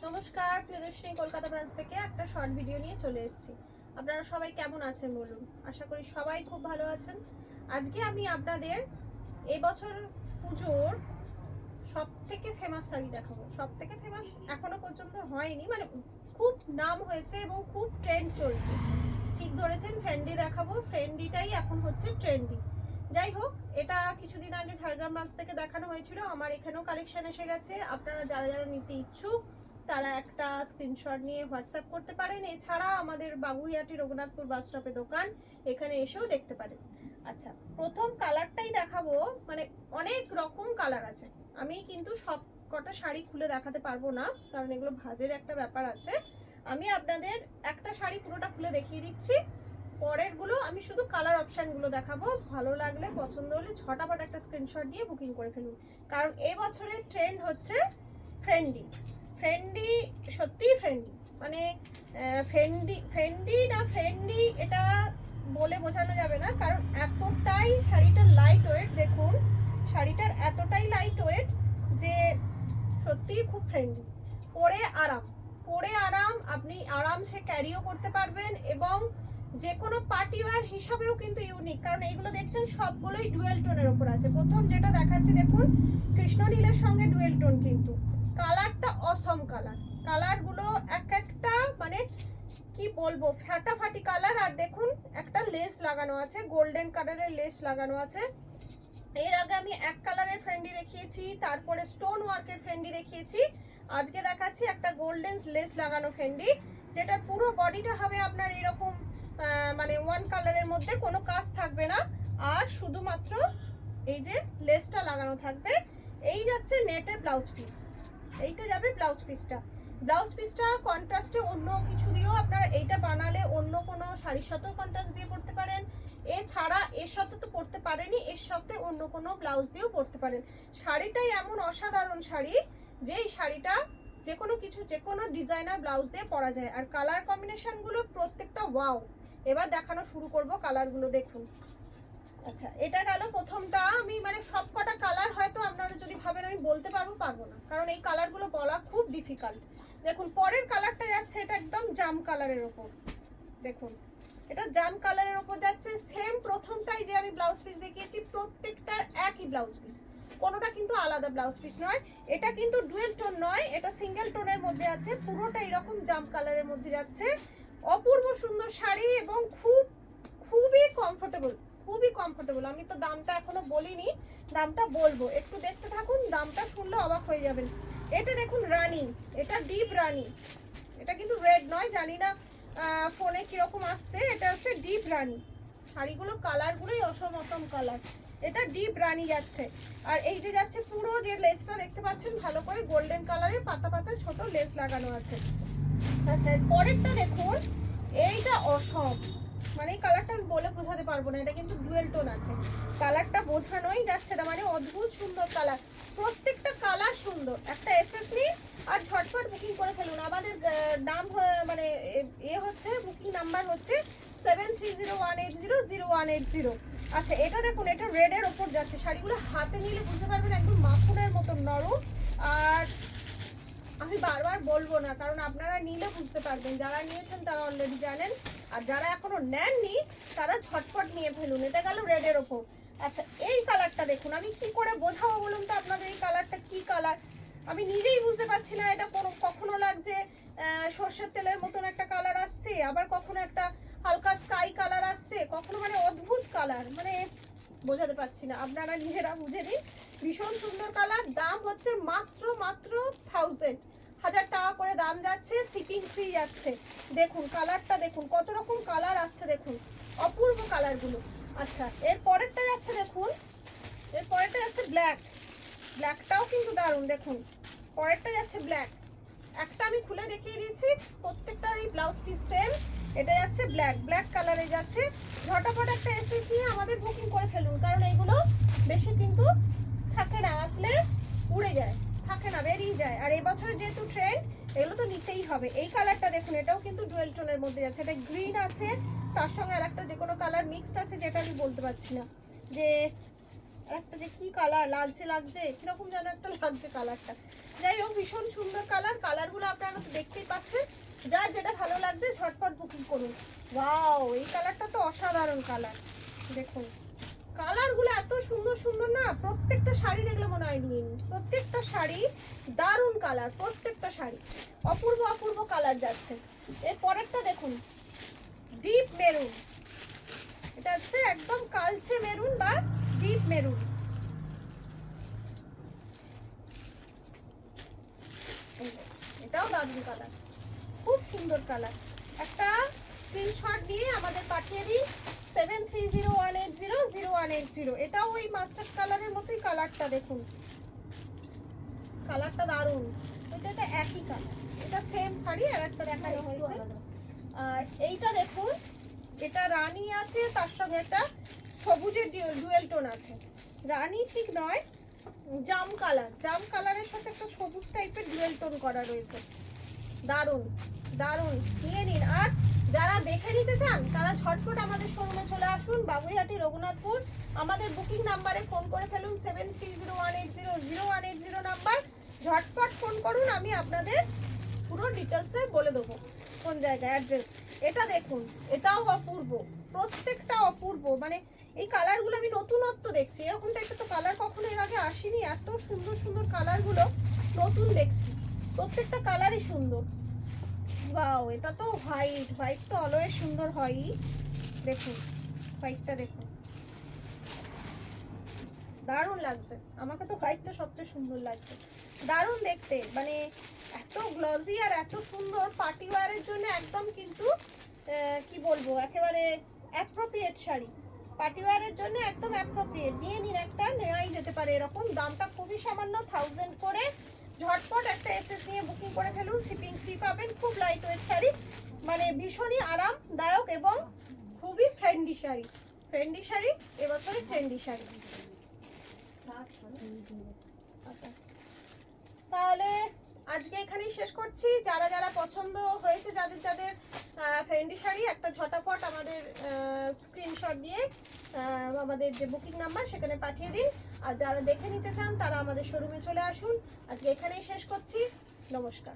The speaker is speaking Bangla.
নমস্কার প্রিয়দর্শিনী কলকাতা ব্রাঞ্চ থেকে একটা শর্ট ভিডিও নিয়ে চলে এসেছি। আপনারা সবাই কেমন আছেন বলুন? আশা করি সবাই খুব ভালো আছেন। আজকে আমি আপনাদের এবছর পুজোর সব থেকে ফেমাস শাড়ি দেখাবো। সব থেকে ফেমাস এখনো পর্যন্ত হয়নি, মানে খুব নাম হয়েছে এবং খুব ট্রেন্ড চলছে। ঠিক ধরেছেন, ফ্রেন্ডি দেখাবো। ফ্রেন্ডিটাই এখন হচ্ছে ট্রেন্ডি। যাই হোক, এটা কিছুদিন আগে ঝাড়গ্রাম ব্রাঞ্চ থেকে দেখানো হয়েছিল। আমার এখানেও কালেকশন এসে গেছে। আপনারা যারা যারা নিতে ইচ্ছুক তারা একটা স্ক্রিনশট নিয়ে হোয়াটসঅ্যাপ করতে পারেন। এছাড়া আমাদের বাগুইহাটি রঘুনাথপুর বাস স্টপে দোকান, এখানে এসেও দেখতে পারেন। আচ্ছা, প্রথম কালারটাই দেখাবো। মানে অনেক রকম কালার আছে, আমি কিন্তু সব কটা শাড়ি খুলে দেখাতে পারবো না, কারণ এগুলো ভাজের একটা ব্যাপার আছে। আমি আপনাদের একটা শাড়ি পুরোটা খুলে দেখিয়ে দিচ্ছি, পরেরগুলো আমি শুধু কালার অপশানগুলো দেখাবো। ভালো লাগলে, পছন্দ হলে ঝটাপট একটা স্ক্রিনশট দিয়ে বুকিং করে ফেলুন, কারণ এবছরের ট্রেন্ড হচ্ছে ফ্রেন্ডি। ফ্রেন্ডি, সত্যিই ফ্রেন্ডি, মানে ফ্রেন্ডি না ফ্রেন্ডি এটা বলে বোঝানো যাবে না, কারণ এতটাই শাড়িটার লাইট ওয়েট। দেখুন শাড়িটার এতটাই লাইট ওয়েট যে সত্যিই খুব ফ্রেন্ডি। পরে আরাম, আপনি আরামসে ক্যারিও করতে পারবেন এবং যে কোনো পার্টি ওয়্যার হিসাবেও কিন্তু ইউনিক, কারণ এইগুলো দেখছেন সবগুলোই ডুয়েল টোনের ওপর আছে। প্রথম যেটা দেখাচ্ছি দেখুন, কৃষ্ণ নীলের সঙ্গে ডুয়েল টোন, কিন্তু কালারটা অসম কালার। কালারগুলো এক একটা মানে কি বলবো, ফাটাফাটি কালার। আর দেখুন একটা লেস লাগানো আছে, গোল্ডেন কালারের লেস লাগানো আছে। এর আগে আমি এক কালারের ফ্রেন্ডি দেখিয়েছি, তারপরে স্টোন ওয়ার্কের ফ্রেন্ডি দেখিয়েছি। আজকে দেখাচ্ছি একটা গোল্ডেন লেস লাগানো ফ্রেন্ডি, যেটা পুরো বডিটা হবে আপনার এরকম মানে ওয়ান কালারের মধ্যে, কোনো কাজ থাকবে না, আর শুধুমাত্র এই যে লেসটা লাগানো থাকবে। এই যাচ্ছে নেটের ব্লাউজ পিস, এইটা যাবে ব্লাউজ পিসটা। ব্লাউজ পিসটা কন্ট্রাস্টে অন্য কিছু দিয়েও আপনারা এইটা বানালে অন্য কোনো শাড়ির সাথেও কন্ট্রাস্ট দিয়ে পরতে পারেন। এছাড়া এর সাথে তো পরতে পারেনই, এর সাথে অন্য কোনো ব্লাউজ দিয়েও পরতে পারেন। শাড়িটাই এমন অসাধারণ শাড়ি যে এই শাড়িটা যে কোনো কিছু, যে কোনো ডিজাইনার ব্লাউজ দিয়ে পরা যায়। আর কালার কম্বিনেশনগুলো প্রত্যেকটা ওয়াও। এবার দেখানো শুরু করব কালারগুলো, দেখুন। আচ্ছা, এটা গেল প্রথমটা। আমি মানে সব কটা কালার হয়তো আপনারা যদি ভাবেন আমি বলতে পারবো না, কারণ এই কালারগুলো বলা খুব ডিফিকাল্ট। দেখুন পরের কালারটা যাচ্ছে, এটা একদম জাম কালারের ওপর। দেখুন এটা জাম কালারের ওপর যাচ্ছে। সেম প্রথমটাই যে আমি ব্লাউজ পিস দেখিয়েছি, প্রত্যেকটার একই ব্লাউজ পিস, কোনোটা কিন্তু আলাদা ব্লাউজ পিস নয়। এটা কিন্তু ডুয়েল টোন নয়, এটা সিঙ্গেল টোনের মধ্যে আছে। পুরোটা এরকম জাম কালারের মধ্যে যাচ্ছে। অপূর্ব সুন্দর শাড়ি এবং খুবই কমফোর্টেবল। আমি তো দামটা এখনো বলিনি, দামটা বলবো, একটু দেখতে থাকুন, দামটা শুনলে অবাক হয়ে যাবেন। এটা দেখুন রানী, এটা ডিপ রানী, এটা কিন্তু রেড নয়, জানি না ফোনে কিরকম আসছে। এটা হচ্ছে ডিপ রানী। শাড়িগুলো কালারগুলোই অসম কালার। এটা ডিপ রানী যাচ্ছে। আর এই যে যাচ্ছে পুরো যে লেসটা দেখতে পাচ্ছেন ভালো করে, গোল্ডেন কালারের পাতা পাতা ছোট লেস লাগানো আছে। আচ্ছা, পরেরটা দেখুন, এইটা অসম, মানে এই কালারটা আমি বলে বোঝাতে পারবো না। এটা কিন্তু ডুয়েল টোন আছে, কালারটা বোঝানোই যাচ্ছে না, মানে অদ্ভুত সুন্দর কালার। প্রত্যেকটা কালার সুন্দর। একটা এসএস নিন আর ঝটপট বুকিং করে ফেলুন। আমাদের নাম মানে হচ্ছে বুকিং নাম্বার হচ্ছে 7301800180। আচ্ছা, এটা দেখুন, এটা রেডের ওপর যাচ্ছে। শাড়িগুলো হাতে নিলে বুঝতে পারবেন একদম মাখনের মতন নরম। আর আমি বারবার বলবো না, কারণ আপনারা নিলে বুঝতে পারবেন। যারা নিয়েছেন তারা অলরেডি জানেন, আর যারা এখনো নেননি তারা ঝটপট নিয়ে ফেলুন। এটা গেল রেডের ওপর। আচ্ছা, এই কালারটা দেখুন, আমি কি করে বোঝাবো বলুন তো আপনাদের এই কালারটা কি কালার, আমি নিজেই বুঝতে পারছি না। এটা কখনো লাগছে সর্ষের তেলের মতন একটা কালার আসছে, আবার কখনো একটা হালকা স্কাই কালার আসছে, কখনো মানে অদ্ভুত কালার, মানে বোঝাতে পারছি না, আপনারা নিজেরা বুঝে নিন। ভীষণ সুন্দর কালার। দাম হচ্ছে মাত্র 1000 টাকা করে দাম যাচ্ছে, শিপিং ফ্রি যাচ্ছে। দেখুন কালারটা দেখুন, কত রকম কালার আসছে, দেখুন অপূর্ব কালারগুলো। আচ্ছা, এর পরেরটা যাচ্ছে, দেখুন এর পরেরটা যাচ্ছে ব্ল্যাক। ব্ল্যাকটাও কিন্তু দারুণ। দেখুন পরেরটা যাচ্ছে ব্ল্যাক। একটা আমি খুলে দেখিয়ে দিয়েছি, প্রত্যেকটার এই ব্লাউজ পিস সেম। এটা যাচ্ছে ব্ল্যাক কালারে যাচ্ছে। ঝটাফট একটা এসএস নিয়ে আমাদের বুকিং করে ফেলুন, কারণ এইগুলো বেশি কিন্তু থাকে না, আসলে উড়ে যায়, থাকে না, বেরিয়ে যায়। আর এবছরে যেহেতু ট্রেন্ড, এগুলো তো নিতেই হবে। এই কালারটা দেখুন, এটাও কিন্তু ডুয়েল টোনের মধ্যে যাচ্ছে। এটা গ্রিন আছে, তার সঙ্গে আর একটা যে কোনো কালার মিক্সড আছে, যেটা আমি বলতে পারছি না যে আর একটা যে কি কালার লাগছে কিরকম যেন একটা লাগছে কালারটা। যাই হোক, ভীষণ সুন্দর কালার। কালারগুলো আপনারা তো দেখতেই পাচ্ছেন। যার যেটা ভালো লাগছে ঝটপট বুকিং করুন। ওয়াও, এই কালারটা তো অসাধারণ কালার। দেখুন কালারগুলো এত সুন্দর সুন্দর না, প্রত্যেকটা শাড়ি দেখলে মনে হয় নিয়ে নিন। প্রত্যেকটা শাড়ি দারুণ কালার, প্রত্যেকটা শাড়ি অপূর্ব অপূর্ব কালার যাচ্ছে। এর পরেরটা দেখুন, ডিপ মেরুন। এটা হচ্ছে একদম কালচে মেরুন বা ডিপ মেরুন। এটাও দারুণ কালার, খুব সুন্দর কালার। একটা স্ক্রিনশট নিয়ে আমাদের পাঠিয়ে দিন 7301800180। এটাও ওই মাস্টার্ড কালারের মতোই কালারটা। দেখুন কালারটা দারুণ। এটা একই কালার, এটা সেম শাড়ি আর একটা দেখানো হয়েছে। আর এইটা দেখুন, এটা রানী আছে, তার সঙ্গে একটা সবুজের ডুয়েল টোন আছে। রানী ঠিক নয়, জাম কালার, জাম কালারের সাথে একটা সবুজ টাইপের ডুয়েল টোন করা রয়েছে। দারুণ দারুণ, নিয়ে নিন। আর যারা দেখে নিতে চান তারা ঝটপট আমাদের শোরুমে চলে আসুন, বাবুইহাটি, রঘুনাথপুর। আমাদের বুকিং নাম্বারে ফোন করে ফেলুন 7301800180 নাম্বার। ঝটপট ফোন করুন, আমি আপনাদের পুরো ডিটেলসে বলে দেবো কোন জায়গায়, অ্যাড্রেস। এটা দেখুন, এটাও অপূর্ব, প্রত্যেকটা অপূর্ব। মানে এই কালারগুলো আমি নতুনত্ব দেখছি, এরকম টাইপের তো কালার কখনো এর আগে আসেনি। এত সুন্দর সুন্দর কালারগুলো নতুন দেখছি, প্রত্যেকটা কালারই সুন্দর। ওয়াও, এটা তো হোয়াইট, হোয়াইট তো অলওয়েজ সুন্দর হয়ই। দেখুন হোয়াইটটা দেখুন, দারুণ লাগছে। আমাকে তো হোয়াইটটা সবচেয়ে সুন্দর লাগছে, দারুণ দেখতে। মানে এত গ্লজি আর এত সুন্দর, পার্টি ওয়্যারের জন্য একদম কিন্তু কি বলবো, একেবারে অ্যাপ্রোপ্রিয়েট শাড়ি। পার্টি ওয়্যারের জন্য একদম অ্যাপ্রোপ্রিয়েট। নিয়ে নিন, একটা নেওয়াই যেতে পারে এরকম। দামটা খুবই সামান্য, 1000 করে। ঝটপট একটা এসএস নিয়ে বুকিং করে ফেলুন, শিপিং ফ্রি পাবেন। খুব লাইট ওয়েট শাড়ি, মানে ভীষণই আরামদায়ক এবং খুবই ফ্রেন্ডলি শাড়ি। ফ্রেন্ডলি শাড়ি, এবছরে ফ্রেন্ডলি শাড়ি। তাহলে আজকে এখানেই শেষ করছি। যারা যারা পছন্দ হয়েছে, যাদের যাদের ফ্রেন্ডলি শাড়ি, একটা ঝটাপট আমাদের স্ক্রিনশট দিয়ে আমাদের যে বুকিং নাম্বার সেখানে পাঠিয়ে দিন। আর যারা দেখে নিতে চান তারা আমাদের শোরুমে চলে আসুন। আজকে এখানেই শেষ করছি। নমস্কার।